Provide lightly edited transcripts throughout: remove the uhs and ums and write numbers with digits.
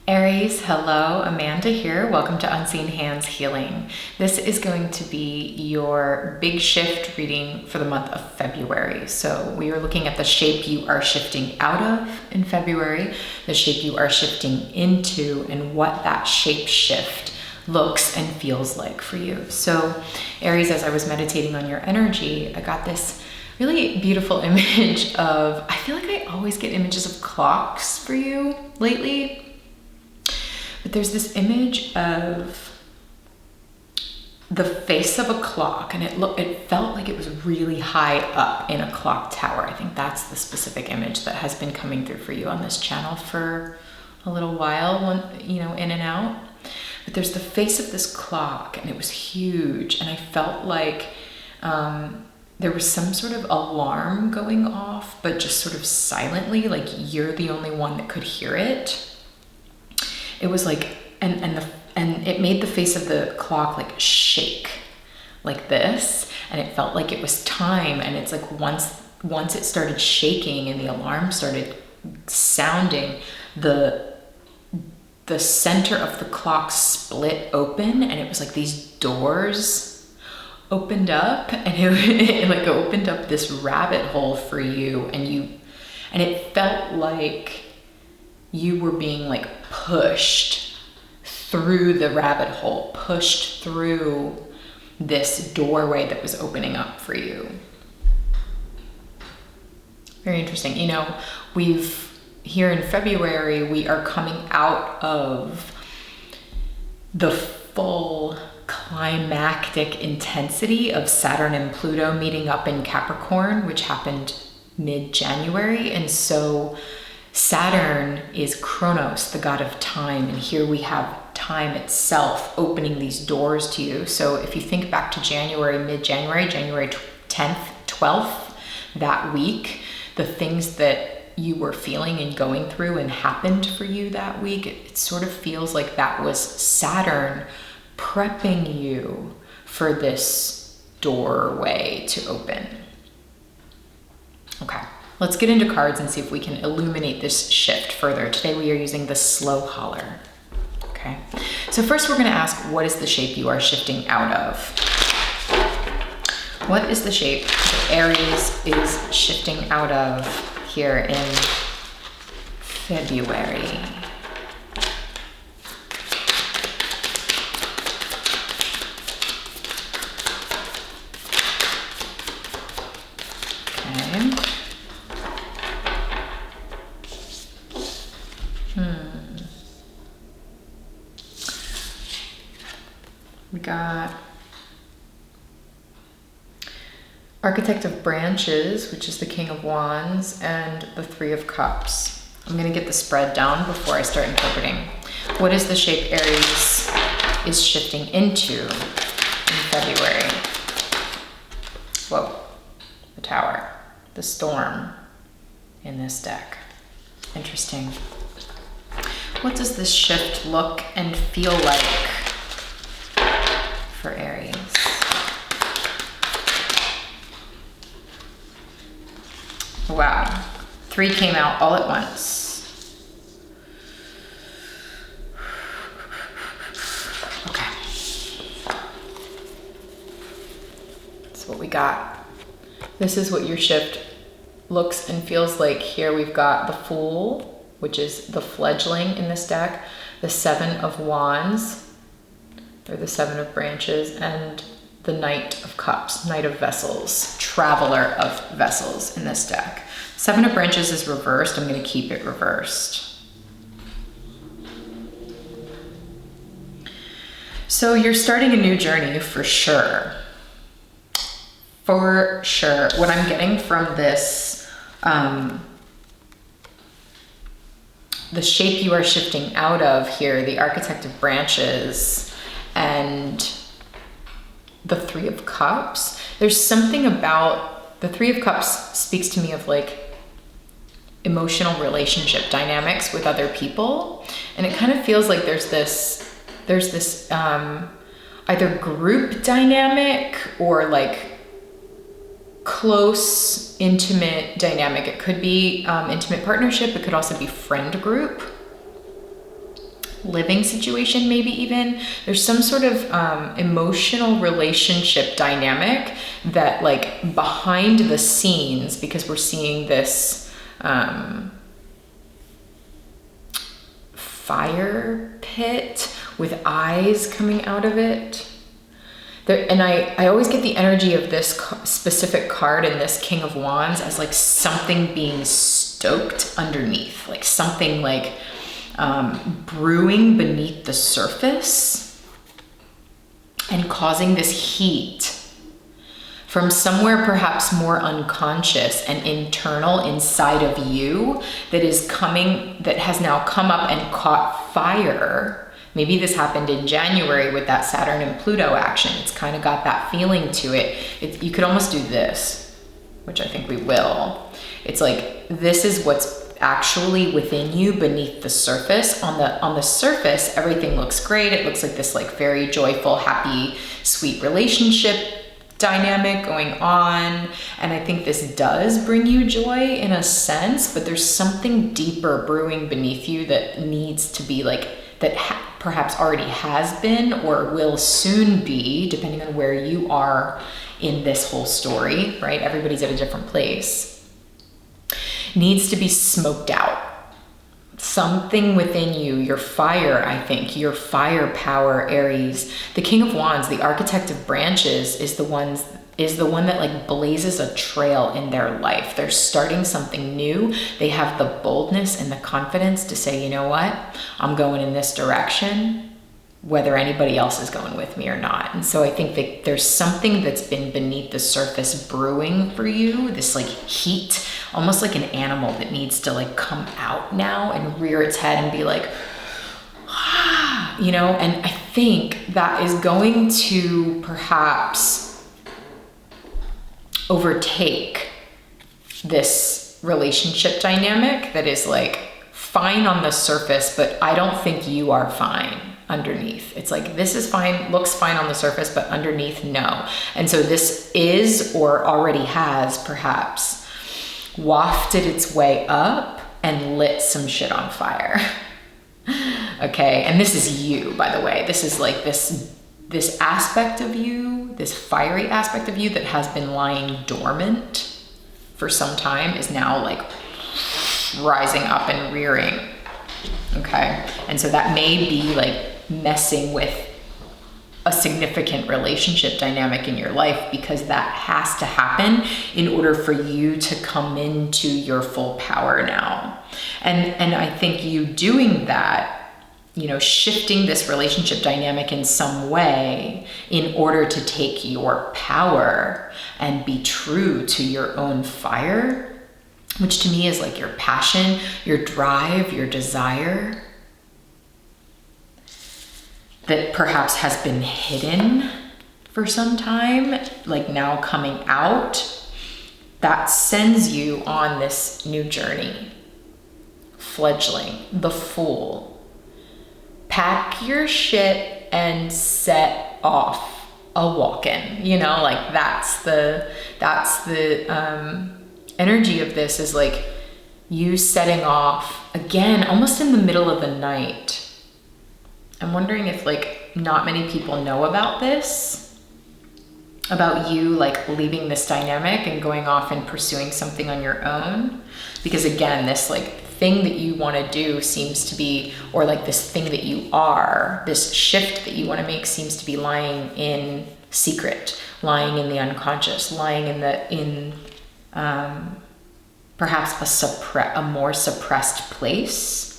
Aries, hello, Amanda here. Welcome to Unseen Hands Healing. This is going to be your big shift reading for the month of February. So we are looking at the shape you are shifting out of in February, the shape you are shifting into, and what that shape shift looks and feels like for you. So Aries, as I was meditating on your energy, I got this really beautiful image of, I feel like I always get images of clocks for you lately. But there's this image of the face of a clock, and it felt like it was really high up in a clock tower. I think that's the specific image that has been coming through for you on this channel for a little while, in and out. But there's the face of this clock, and it was huge, and I felt like there was some sort of alarm going off, but just sort of silently, like you're the only one that could hear it. It was like, and it made the face of the clock like shake like this, and it felt like it was time. And it's like once it started shaking and the alarm started sounding, the center of the clock split open, and it was like these doors opened up, and it like opened up this rabbit hole for you, and it felt like you were being like pushed through the rabbit hole, pushed through this doorway that was opening up for you. Very interesting. Here in February, we are coming out of the full climactic intensity of Saturn and Pluto meeting up in Capricorn, which happened mid-January. And so Saturn is Chronos, the god of time, and here we have time itself opening these doors to you. So if you think back to January, mid-January, January 10th, 12th, that week, the things that you were feeling and going through and happened for you that week, it sort of feels like that was Saturn prepping you for this doorway to open. Okay. Let's get into cards and see if we can illuminate this shift further. Today we are using the slow holler. Okay. So first we're going to ask, what is the shape you are shifting out of? What is the shape that Aries is shifting out of here in February? We got Architect of Branches, which is the King of Wands, and the Three of Cups. I'm going to get the spread down before I start interpreting. What is the shape Aries is shifting into in February? Whoa, the Tower, the Storm in this deck. Interesting. What does this shift look and feel like for Aries? Wow, 3 came out all at once. Okay. That's what we got. This is what your shift looks and feels like. Here we've got the Fool, which is the fledgling in this deck, the Seven of Wands, or the Seven of Branches, and the Knight of Cups, Knight of Vessels, Traveler of Vessels in this deck. Seven of Branches is reversed. I'm going to keep it reversed. So you're starting a new journey for sure. For sure. What I'm getting from this, the shape you are shifting out of here, the Architect of Branches, and the Three of Cups. There's something about the Three of Cups speaks to me of like emotional relationship dynamics with other people. And it kind of feels like there's this either group dynamic or like close, intimate dynamic. It could be intimate partnership. It could also be friend group. living situation, maybe even. There's some sort of emotional relationship dynamic that, like, behind the scenes, because we're seeing this fire pit with eyes coming out of it. There, and I always get the energy of this specific card and this King of Wands as like something being stoked underneath, like something like brewing beneath the surface and causing this heat from somewhere perhaps more unconscious and internal inside of you that is coming, that has now come up and caught fire. Maybe this happened in January with that Saturn and Pluto action. It's kind of got that feeling to it. You could almost do this, which I think we will. It's like, this is what's actually within you beneath the surface. On the surface, everything looks great. It looks like this like very joyful, happy, sweet relationship dynamic going on. And I think this does bring you joy in a sense, but there's something deeper brewing beneath you that needs to be like, that perhaps already has been or will soon be, depending on where you are in this whole story, right? Everybody's at a different place. Needs to be smoked out. Something within you, your fire, I think, your fire power, Aries. The King of Wands, the architect of branches, is the one that like blazes a trail in their life. They're starting something new. They have the boldness and the confidence to say, you know what, I'm going in this direction, whether anybody else is going with me or not. And so I think that there's something that's been beneath the surface brewing for you, this like heat, almost like an animal that needs to like come out now and rear its head and be like, ah, you know. And I think that is going to perhaps overtake this relationship dynamic that is like fine on the surface, but I don't think you are fine underneath. It's like, this is fine, looks fine on the surface, but underneath, no. And so this is, or already has perhaps wafted its way up and lit some shit on fire. Okay, and this is you, by the way. This is like this aspect of you, this fiery aspect of you that has been lying dormant for some time is now like rising up and rearing. Okay, and so that may be like messing with a significant relationship dynamic in your life, because that has to happen in order for you to come into your full power now. And I think you doing that, you know, shifting this relationship dynamic in some way in order to take your power and be true to your own fire, which to me is like your passion, your drive, your desire, that perhaps has been hidden for some time, like now coming out, that sends you on this new journey. Fledgling, the Fool. Pack your shit and set off a walk-in, you know, like that's the energy of this, is like you setting off again, almost in the middle of the night. I'm wondering if like not many people know about this, about you like leaving this dynamic and going off and pursuing something on your own. Because again, this like thing that you want to do seems to be, or like this thing that you are, this shift that you want to make seems to be lying in secret, lying in the unconscious, lying in perhaps a more suppressed place.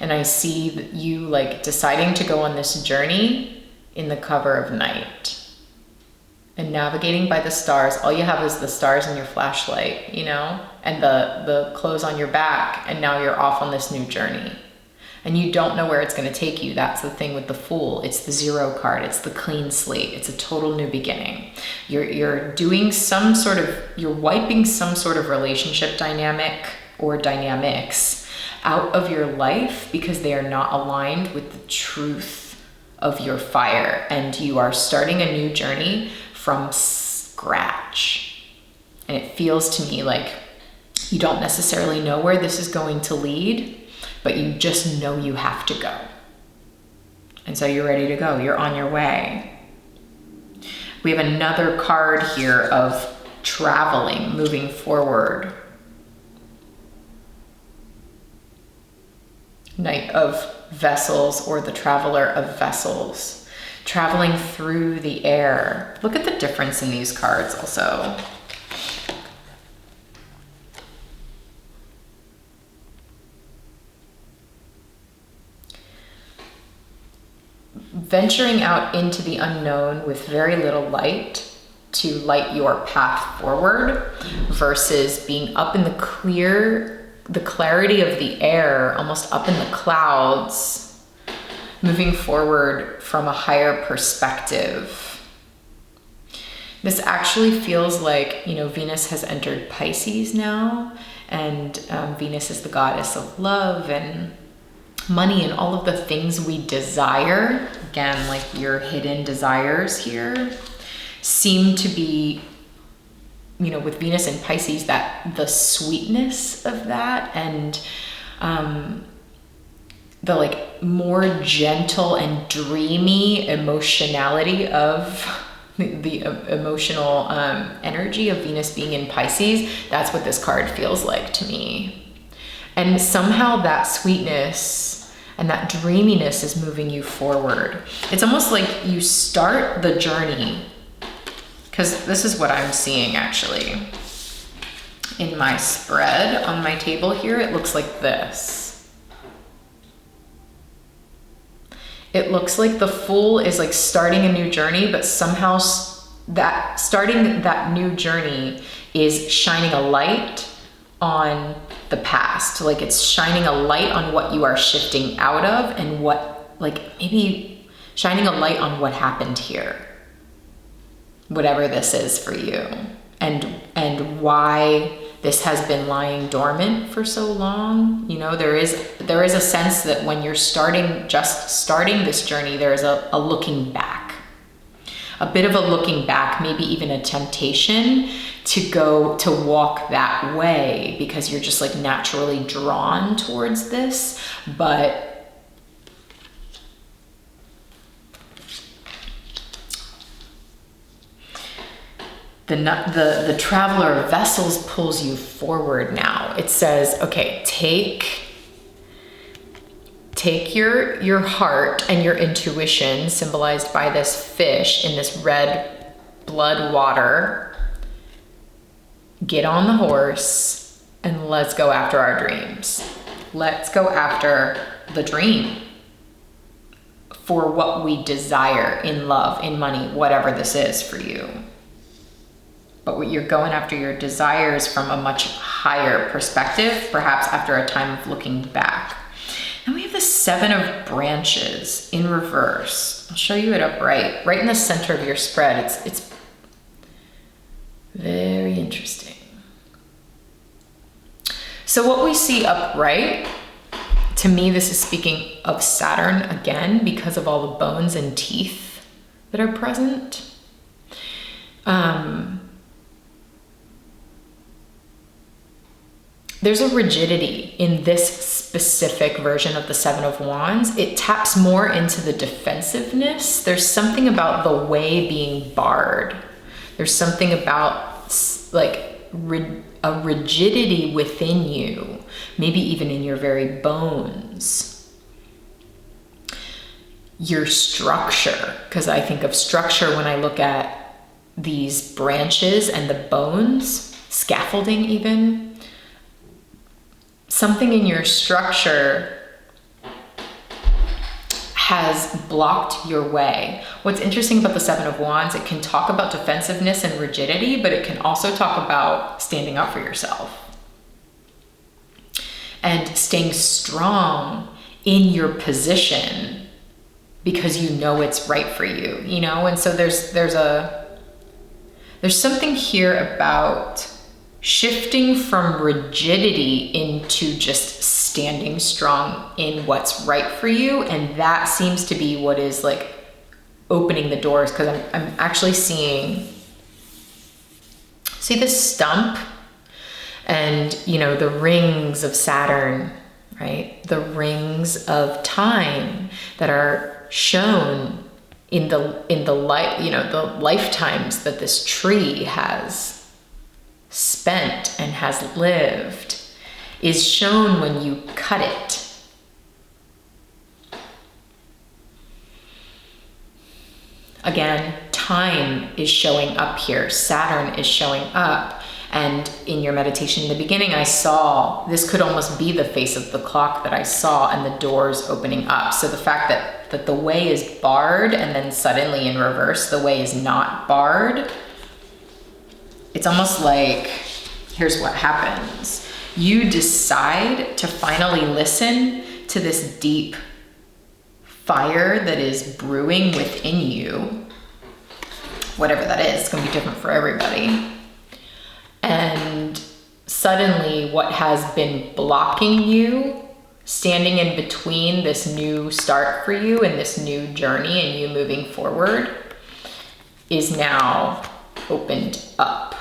And I see that you like deciding to go on this journey in the cover of night and navigating by the stars. All you have is the stars and your flashlight, you know, and the clothes on your back. And now you're off on this new journey and you don't know where it's going to take you. That's the thing with the Fool. It's the 0 card. It's the clean slate. It's a total new beginning. You're doing some sort of, you're wiping some sort of relationship dynamic or dynamics out of your life because they are not aligned with the truth of your fire, and you are starting a new journey from scratch. And it feels to me like you don't necessarily know where this is going to lead, but you just know you have to go. And so you're ready to go. You're on your way. We have another card here of traveling, moving forward. Knight of Vessels, or the Traveler of Vessels. Traveling through the air. Look at the difference in these cards also. Venturing out into the unknown with very little light to light your path forward, versus being up in the clarity of the air, almost up in the clouds, moving forward from a higher perspective. This actually feels like, you know, Venus has entered Pisces now, and Venus is the goddess of love and money and all of the things we desire. Again, like your hidden desires here seem to be, you know, with Venus and Pisces, that the sweetness of that, and the like more gentle and dreamy emotionality of the emotional energy of Venus being in Pisces. That's what this card feels like to me. And somehow that sweetness and that dreaminess is moving you forward. It's almost like you start the journey, because this is what I'm seeing actually. In my spread on my table here, it looks like this. It looks like the Fool is like starting a new journey, but somehow that starting that new journey is shining a light on the past. Like it's shining a light on what you are shifting out of, and what, like maybe shining a light on what happened here, whatever this is for you, and why this has been lying dormant for so long. You know, there is a sense that when you're just starting this journey, there is a looking back, a bit of a looking back, maybe even a temptation to walk that way, because you're just like naturally drawn towards this. But the Traveler of Vessels pulls you forward now. It says, okay, take your heart and your intuition, symbolized by this fish in this red blood water. Get on the horse and let's go after our dreams. Let's go after the dream for what we desire in love, in money, whatever this is for you. But you're going after your desires from a much higher perspective, perhaps after a time of looking back. And we have the Seven of Branches in reverse. I'll show you it upright, right in the center of your spread. It's very interesting. So what we see upright, to me, this is speaking of Saturn again, because of all the bones and teeth that are present. There's a rigidity in this specific version of the Seven of Wands. It taps more into the defensiveness. There's something about the way being barred. There's something about like a rigidity within you, maybe even in your very bones. Your structure, because I think of structure when I look at these branches and the bones, scaffolding even. Something in your structure has blocked your way. What's interesting about the Seven of Wands, it can talk about defensiveness and rigidity, but it can also talk about standing up for yourself and staying strong in your position because you know it's right for you, you know? And so there's something here about shifting from rigidity into just standing strong in what's right for you. And that seems to be what is like opening the doors, because I'm actually see this stump and, you know, the rings of Saturn, right? The rings of time that are shown in the life, you know, the lifetimes that this tree has spent and has lived, is shown when you cut it. Again, time is showing up here. Saturn is showing up. And in your meditation in the beginning, I saw, this could almost be the face of the clock that I saw, and the doors opening up. So the fact that the way is barred and then suddenly in reverse, the way is not barred. It's almost like, here's what happens. You decide to finally listen to this deep fire that is brewing within you. Whatever that is, it's gonna be different for everybody. And suddenly what has been blocking you, standing in between this new start for you and this new journey and you moving forward, is now opened up,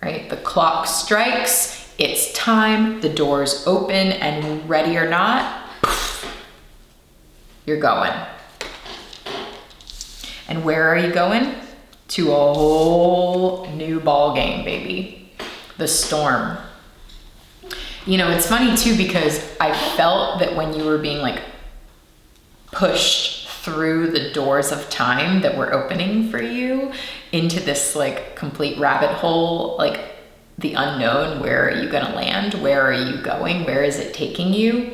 right? The clock strikes, it's time, the doors open, and ready or not, you're going. And where are you going? To a whole new ball game, baby. The storm. You know, it's funny too, because I felt that when you were being like pushed through the doors of time that were opening for you into this like complete rabbit hole, like the unknown, where are you gonna land? Where are you going? Where is it taking you?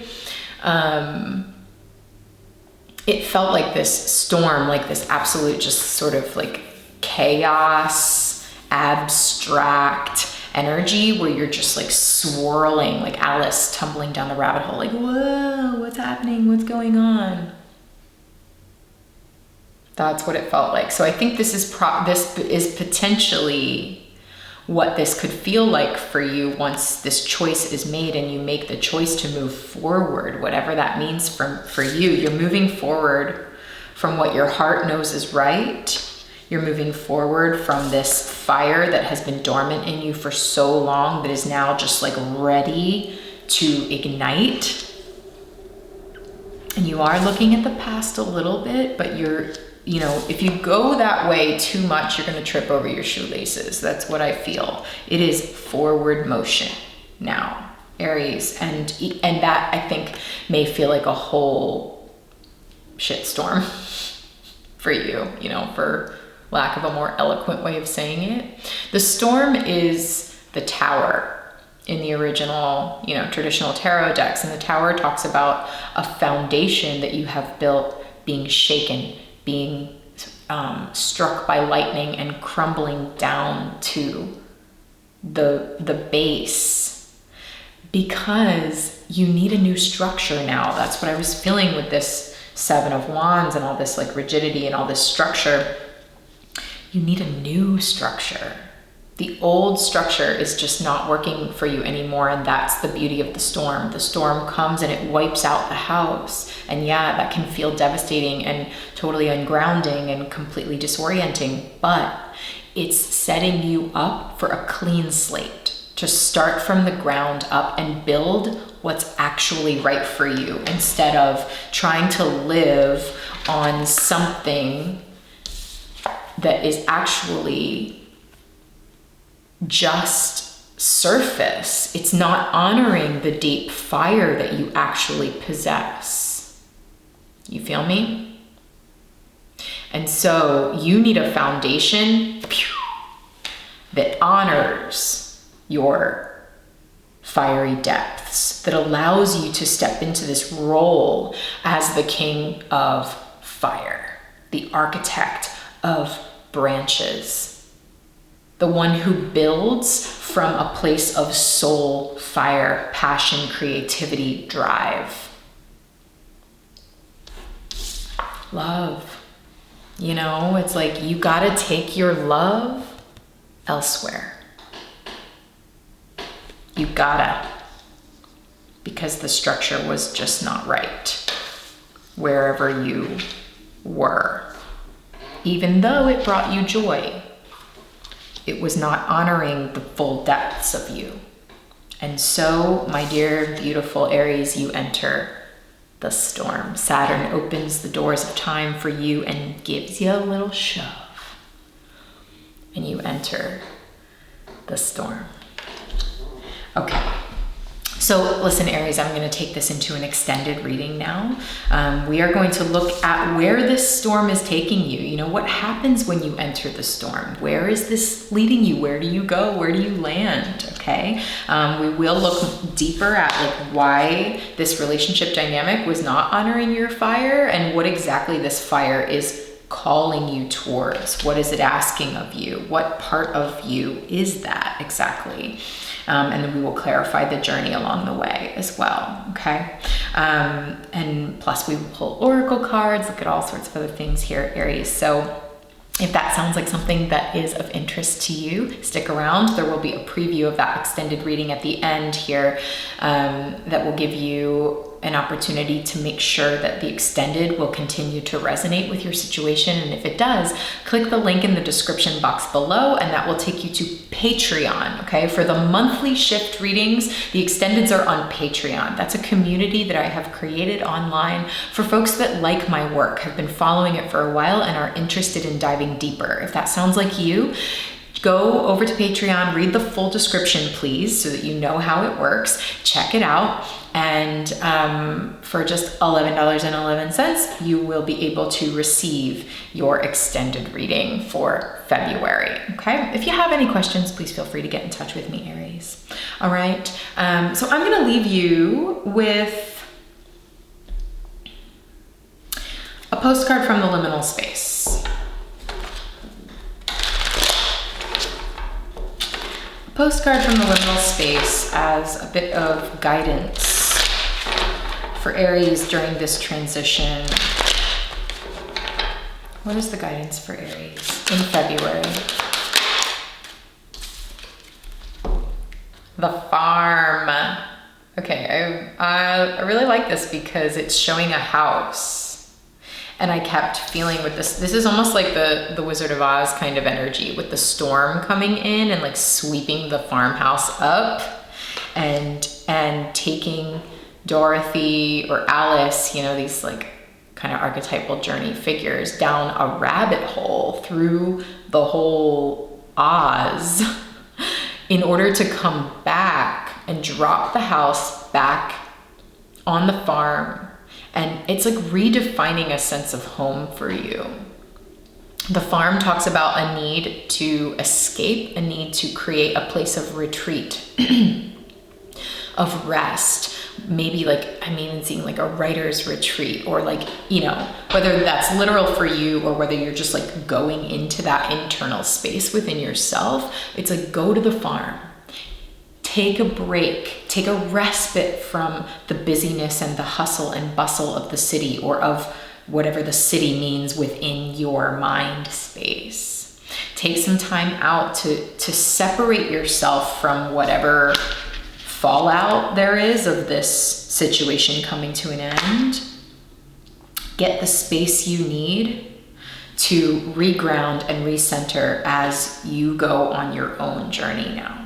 It felt like this storm, like this absolute just sort of like chaos, abstract energy where you're just like swirling, like Alice tumbling down the rabbit hole, like, whoa, what's happening? What's going on? That's what it felt like. So I think this is potentially what this could feel like for you once this choice is made and you make the choice to move forward, whatever that means for you. You're moving forward from what your heart knows is right. You're moving forward from this fire that has been dormant in you for so long that is now just like ready to ignite. And you are looking at the past a little bit, but you know, if you go that way too much, you're gonna trip over your shoelaces. That's what I feel. It is forward motion now, Aries. And that I think may feel like a whole shitstorm for you, you know, for lack of a more eloquent way of saying it. The storm is the tower in the original, you know, traditional tarot decks. And the tower talks about a foundation that you have built being shaken, being struck by lightning and crumbling down to the base, because you need a new structure now. That's what I was feeling with this Seven of Wands and all this like rigidity and all this structure. You need a new structure. The old structure is just not working for you anymore, and that's the beauty of the storm. The storm comes and it wipes out the house. And yeah, that can feel devastating and totally ungrounding and completely disorienting, but it's setting you up for a clean slate to start from the ground up and build what's actually right for you, instead of trying to live on something that is actually just surface. It's not honoring the deep fire that you actually possess. You feel me? And so you need a foundation that honors your fiery depths, that allows you to step into this role as the king of fire, the architect of branches, the one who builds from a place of soul, fire, passion, creativity, drive. Love. You know, it's like you gotta take your love elsewhere. You gotta, because the structure was just not right wherever you were. Even though it brought you joy, it was not honoring the full depths of you. And so, my dear, beautiful Aries, you enter the storm. Saturn opens the doors of time for you and gives you a little shove. And you enter the storm. Okay. So listen, Aries, I'm going to take this into an extended reading now. We are going to look at where this storm is taking you. You know, what happens when you enter the storm? Where is this leading you? Where do you go? Where do you land? Okay. We will look deeper at like why this relationship dynamic was not honoring your fire and what exactly this fire is calling you towards. What is it asking of you? What part of you is that exactly? And then we will clarify the journey along the way as well, okay? And plus we will pull oracle cards, look at all sorts of other things here, Aries. So if that sounds like something that is of interest to you, stick around. There will be a preview of that extended reading at the end here that will give you an opportunity to make sure that the extended will continue to resonate with your situation. And if it does, click the link in the description box below and that will take you to Patreon, okay? For the monthly shift readings, the extendeds are on Patreon. That's a community that I have created online for folks that like my work, have been following it for a while and are interested in diving deeper. If that sounds like you, go over to Patreon, read the full description, please, so that you know how it works. Check it out. And for just $11.11, you will be able to receive your extended reading for February, okay? If you have any questions, please feel free to get in touch with me, Aries. All right, so I'm gonna leave you with a postcard from the liminal space. A postcard from the liminal space as a bit of guidance for Aries during this transition. What is the guidance for Aries in February? The farm. Okay, I really like this because it's showing a house. And I kept feeling with this is almost like the Wizard of Oz kind of energy with the storm coming in and like sweeping the farmhouse up and taking Dorothy or Alice, you know, these like kind of archetypal journey figures down a rabbit hole through the whole Oz in order to come back and drop the house back on the farm. And it's like redefining a sense of home for you. The farm talks about a need to escape, a need to create a place of retreat, of rest. Maybe like, I'm even seeing like a writer's retreat, or like, you know, whether that's literal for you or whether you're just like going into that internal space within yourself. It's like, go to the farm, take a break, take a respite from the busyness and the hustle and bustle of the city, or of whatever the city means within your mind space. Take some time out to separate yourself from whatever fallout there is of this situation coming to an end. Get the space you need to reground and recenter as you go on your own journey now.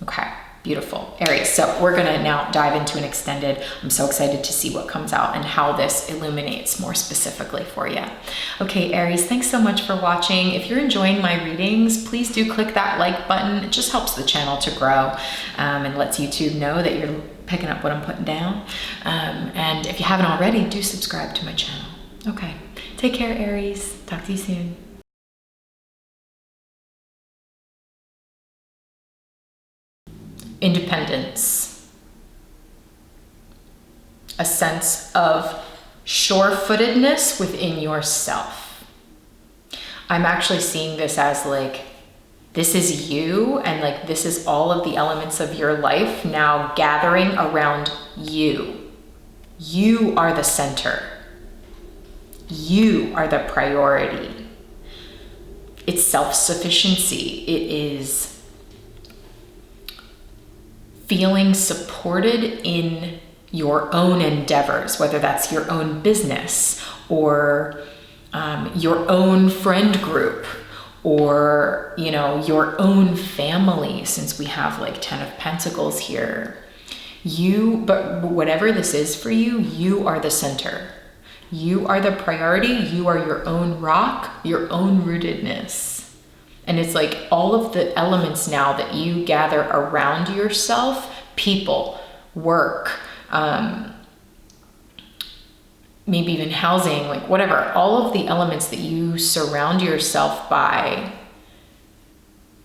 Okay, beautiful. Aries, so we're gonna now dive into an extended. I'm so excited to see what comes out and how this illuminates more specifically for you. Okay, Aries, thanks so much for watching. If you're enjoying my readings, please do click that like button. It just helps the channel to grow and lets YouTube know that you're picking up what I'm putting down. And if you haven't already, do subscribe to my channel. Okay, take care, Aries. Talk to you soon. Independence, a sense of sure-footedness within yourself. I'm actually seeing this as like, this is you, and like this is all of the elements of your life now gathering around you. You are the center. You are the priority. It's self-sufficiency. It is feeling supported in your own endeavors, whether that's your own business or your own friend group, or, you know, your own family, since we have like 10 of Pentacles here. But whatever this is for you, you are the center. You are the priority. You are your own rock, your own rootedness. And it's like all of the elements now that you gather around yourself, people, work, maybe even housing, like whatever, all of the elements that you surround yourself by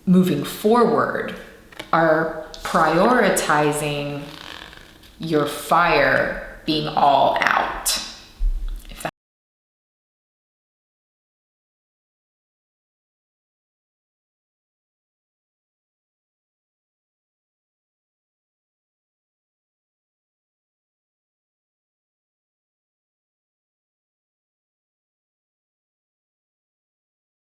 moving forward are prioritizing your fire being all out.